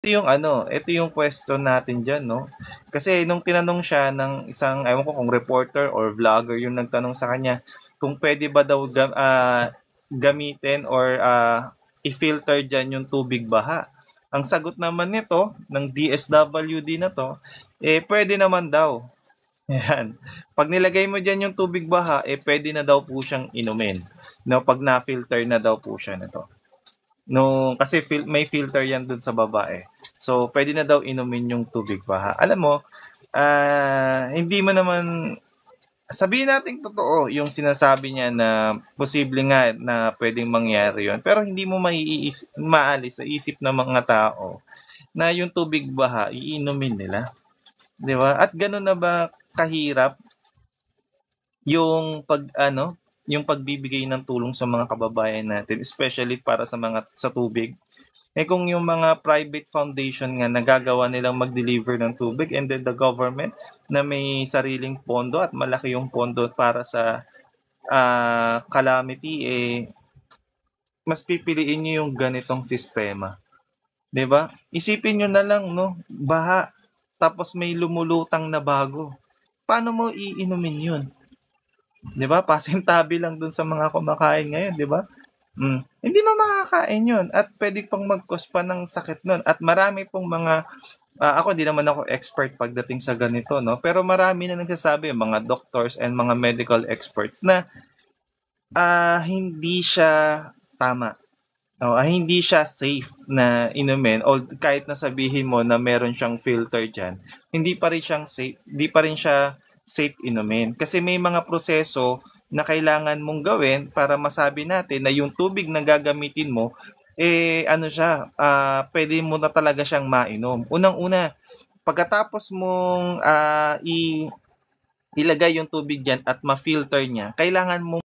ito yung question natin diyan, no? Kasi nung tinanong siya ng isang, ewan ko kung reporter or vlogger yung nagtanong sa kanya kung pwede ba daw gamitin or i-filter diyan yung tubig baha. Ang sagot naman nito ng DSWD na to, pwede naman daw. Yan. Pag nilagay mo diyan yung tubig baha, pwede na daw po siyang inumin. No, pag na-filter na daw po siya nito. No, kasi may filter yan dun sa baba eh. So, pwede na daw inumin yung tubig baha. Alam mo, hindi mo naman, sabihin natin totoo yung sinasabi niya na posible nga na pwedeng mangyari yon. Pero hindi mo maalis sa isip ng mga tao na yung tubig baha, iinumin nila. Di ba? At gano'n na ba kahirap yung yung pagbibigay ng tulong sa mga kababayan natin, especially para sa tubig. Kung yung mga private foundation nga nagagawa nilang mag-deliver ng tubig and then the government na may sariling pondo at malaki yung pondo para sa calamity, mas pipiliin nyo yung ganitong sistema. 'Di ba? Isipin nyo na lang, no? Baha, tapos may lumulutang na bago. Paano mo iinumin yun? 'Di ba? Pasintabi lang dun sa mga kumakain ngayon, 'di ba? Hindi mo makakain 'yun at pwede pang mag-cause pa ng sakit nun at marami pong mga ako di naman ako expert pagdating sa ganito, no? Pero marami na nagsasabi, mga doctors and mga medical experts na hindi siya tama. O, hindi siya safe na inumin o kahit na sabihin mo na meron siyang filter diyan, hindi pa rin siya safe inumin. Kasi may mga proseso na kailangan mong gawin para masabi natin na yung tubig na gagamitin mo, pwede mo na talaga siyang mainom. Unang-una, pagkatapos mong ilagay yung tubig diyan at ma-filter niya, kailangan mo